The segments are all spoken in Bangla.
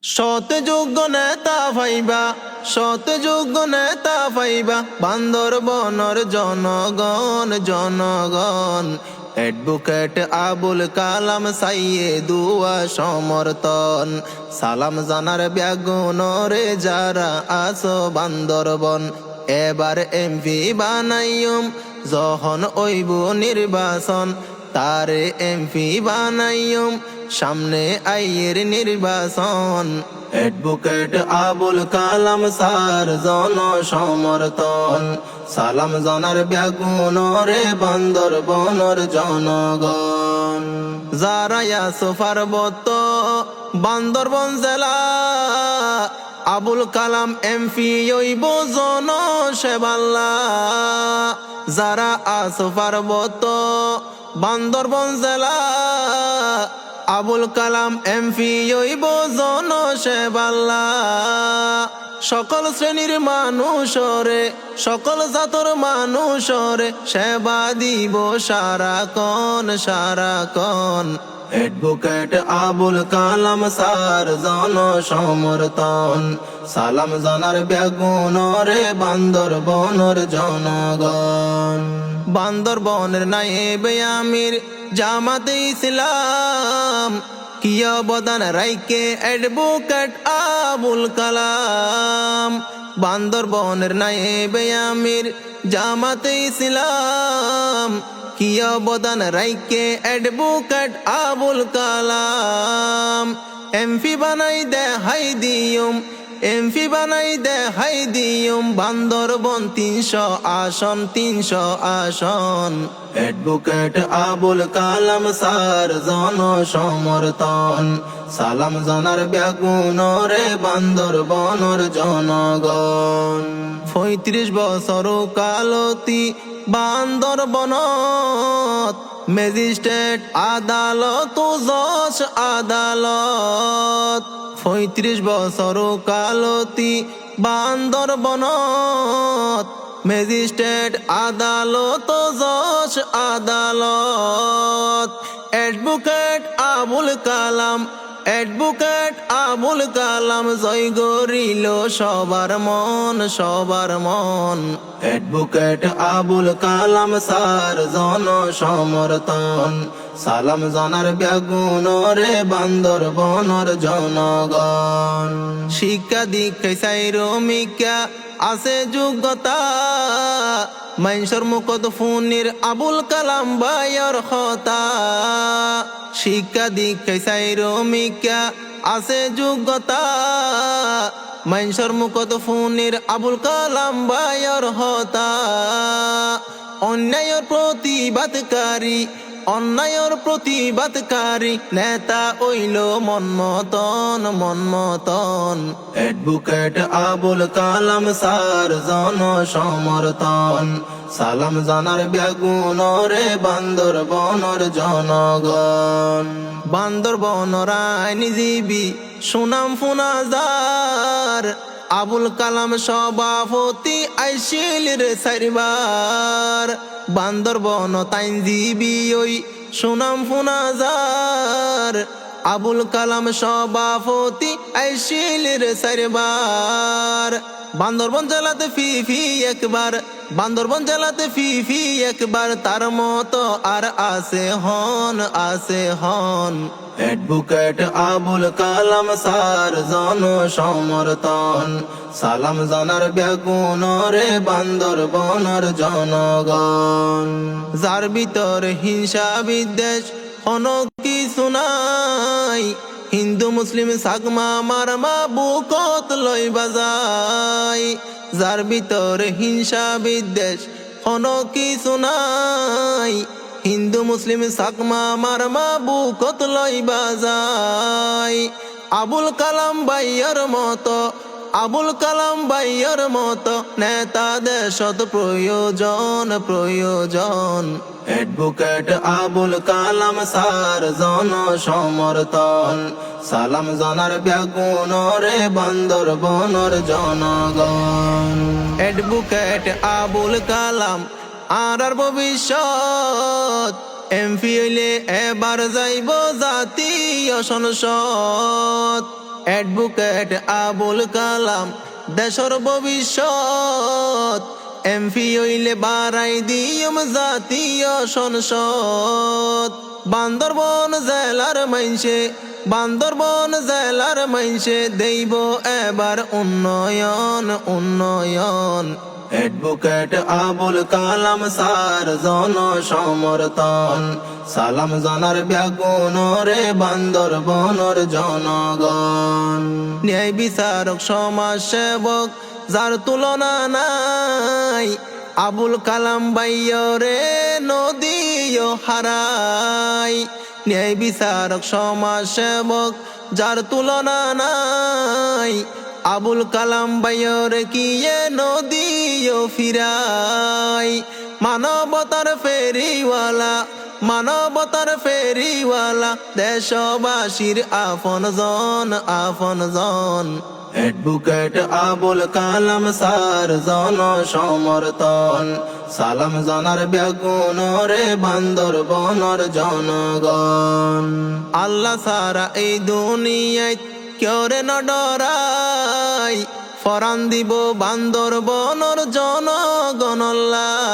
সতযোগ্য নেতা পাইবা, সতযোগ্য নেতা পাইবা, বান্দরবনের জনগণ জনগণ। অ্যাডভোকেট আবুল কালাম সাইয়েদুয়া সমর্থন, সালাম জানার ব্যাগুনরে যারা আসো বান্দরবন। এবার এমপি বানাইম যখন ওইব নির্বাচন, তারে এমপি বানাইম সামনে আইয়ের নির্বাচন। অ্যাডভোকেট আবুল কালাম স্যার জন সমর্থন, সালাম জানার ব্যাগুনরে বান্দরবনের জনগণ। যারা আছো পার্বত্য বান্দরবন জেলা, আবুল কালাম এমপি হইব জনসেবাল্লা। যারা আছো পার্বত্য বান্দরবন জেলা, আবুল কালাম এমপি হইব জনসেবাল্লা। সকল শ্রেণীর মানুষরে, সকল জাতর মানুষরে সেবা দিব সারাক্ষণ সারাক্ষণ। অ্যাডভোকেট আবুল কালাম স্যার জন সমর্থন, সালাম জানার ব্যাগুনরে বান্দরবনের জনগণ। বান্দরবনের নায়েবে আমির জামাতে ইসলাম, কি অবদান রাইকে অ্যাডভোকেট আবুল কালাম। বান্দরবনের নায়েবে আমির জামাতে ইসলাম, কি অবদান রাইকে অ্যাডভোকেট আবুল কালাম। এমপি বানাই দেখাই দিয়ুম, এমপি বানাই দেখাই দিয়ুম, বান্দরবন 300 আসন 300 আসন। অ্যাডভোকেট আবুল কালাম স্যার জন সমর্থন, সালাম জানার ব্যাগুনরে বান্দরবনের জনগণ। 35 বছর কালতি বান্দরবনত, ম্যাজিস্ট্রেট আদালত জজ আদালত। 35 বছর কালতি বান্দরবনত, ম্যাজিস্ট্রেট আদালত জজ আদালত। অ্যাডভোকেট আবুল কালাম, অ্যাডভোকেট আবুল কালাম জয় গরিল সবার মন সবার মন। অ্যাডভোকেট আবুল কালাম স্যার জন সমর্থন, সালাম জানার ব্যাগুনরে বান্দরবনের জনগণ। শিক্ষা দীক্ষায় সাইরমিকা আছে যোগ্যতা, মাইনসর মুকদ ফুনির আবুল কালাম ভাইয়ের কথা। শিক্ষা দীক্ষায় সাইরমিকা আছে যোগ্যতা, মাইনসর মুকদ ফুনির আবুল কালাম ভাইয়ের কথা। অন্যায়ের প্রতিবাদকারী, অন্যায়ের প্রতিবাদকারী নেতা হইল মনমতন মনমতন। অ্যাডভোকেট আবুল কালাম স্যার জন সমর্থন, সালাম জানার ব্যাগুনরে বান্দরবনের জনগণ। বান্দরবনের আইনজীবী সুনাম ফুনাজার, আবুল কালাম সভাপতি আইসিল রে সারিবার। বান্দরবন আইনজীবী ওই সুনাম ফুনাজার, আবুল কালাম সভাপতি আইসিল রে সারিবার। বান্দরবন জেলাতে ফি একবার, বান্দরবন জেলাতে ফি একবার, তার মতো আর আছে হন আছে হন। অ্যাডভোকেট আবুল কালাম স্যার জন সমর্থন, সালাম জানার ব্যাগুনরে বান্দরবনের জনগণ। যার ভিতর হিংসা বিদ্বেষ কোনো কিছু নাই, হিন্দু মুসলিম সাকমা মারমা বুকত লই বাজাই। যার ভিতর হিংসা বিদ্বেষ কোনো কিছু নাই, হিন্দু মুসলিম সাকমা মারমা বুকত লই বাজাই। আবুল কালাম ভাইয়ের মতো, আবুল কালাম ভাইয়ের মতো নেতা দেশত প্রয়োজন প্রয়োজন। অ্যাডভোকেট আবুল কালাম স্যার জন সমর্থন, সালাম জানার ব্যাগুনরে বান্দরবনের জনগণ। অ্যাডভোকেট আবুল কালাম আর ভবিষ্যৎ, এমপি হইলে এবার যাইব জাতীয় সংসদ। অ্যাডভোকেট আবুল কালাম দেশর ভবিষ্যৎ, এমপি হইলে বাড়াই দিয়ম জাতীয় সংসদ। বান্দরবন জেলার মাইনসে দেইব এবার উন্নয়ন উন্নয়ন। অ্যাডভোকেট আবুল কালাম স্যার জন সমর্থন, সালাম জানার ব্যাগুন রে বান্দরবনের জনগণ। ন্যায় বিচারক সমাজ সেবক যার তুলনা নাই, আবুল কালাম বাইয়রে নদীও হারাই। ন্যায় বিচারক সমাজ সেবক যার তুলনা নাই, আবুল কালাম বাইয়রে কিয়ে নদীও ফিরাই। মানবতার ফেরিওয়ালা দেশবাসীর আপনজন আপনজন। অ্যাডভোকেট আবুল কালাম স্যার জন সমর্থন, সালাম জানার ব্যাগুন রে বান্দরবনের জনগণ। আল্লাহ সারা এই দুনিয়ায় কেউ রে ন ডরাই, ফরান দিব বান্দরবনের জনগণল্লাই।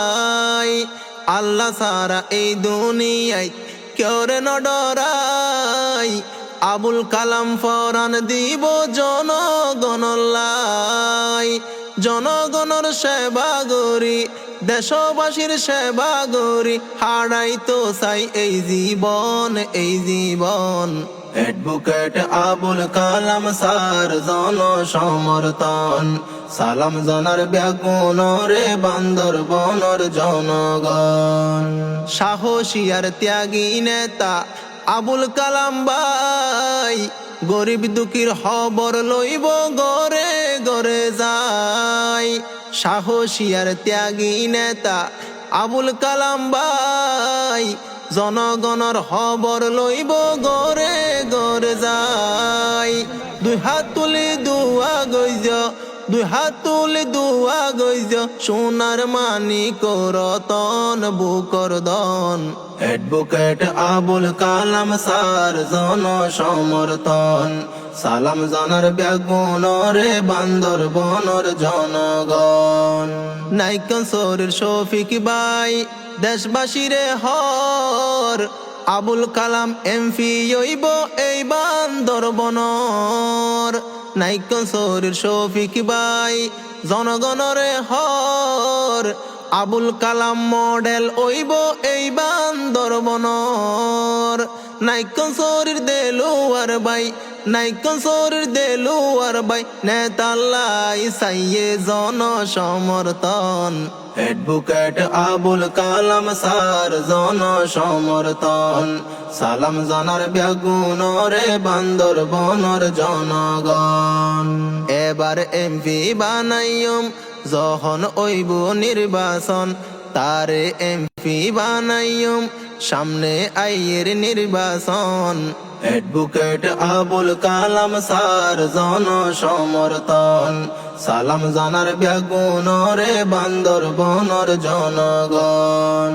আল্লাহ সারা এই দুনিয়ায় কেউ রে ন ডরাই, আবুল কালাম ফরান দিব জনগণল্লাই। জনগণের সেবা গরি, দেশবাসীর সেবা গরি, হারাই তো চাই এই জীবন এই জীবন। অ্যাডভোকেট আবুল কালাম স্যার জন সমর্থন, সালাম জানার ব্যাগুন রে বান্দরবনের জনগণ। সাহসী আর ত্যাগী নেতা আবুল কালাম ভাই, গরিব দুঃখীর খবর লইব গরে গরে যাই। সাহসী আর ত্যাগী নেতা আবুল কালাম ভাই, জনগণের খবর লইব গরে গরে যাই। দুই হাত তুলি দুয়া গইজ, সোনার মানিক রতন বুকর দন। অ্যাডভোকেট আবুল কালাম স্যার জন সমর্থন, সালাম জানার ব্যাগুন রে বান্দরবনের জনগণ। নাইকন শরীর শফিক ভাই দেশবাসীরে হর, আবুল কালাম এমপি হইব এই বান্দরবনের। নাইকন শরীর শফিক ভাই জনগণরে হর, আবুল কালাম মডেল হইব এই বান্দরবনের। নাইকন শরীর দেলুয়ার ভাই নেতাল্লাই সাইয়ে জন সমর্থন। অ্যাডভোকেট আবুল কালাম স্যার জন সমর্থন, সালাম জানার ব্যাগুন রে বান্দরবনের জনগণ। এবার এমপি বানাইম যখন ওইব নির্বাচন, তারে এমপি বানাইম সামনে আইয়ের নির্বাচন। অ্যাডভোকেট আবুল কালাম স্যার জন সমর্থন, সালাম জানার ব্যাগুন রে বান্দরবনের জনগণ।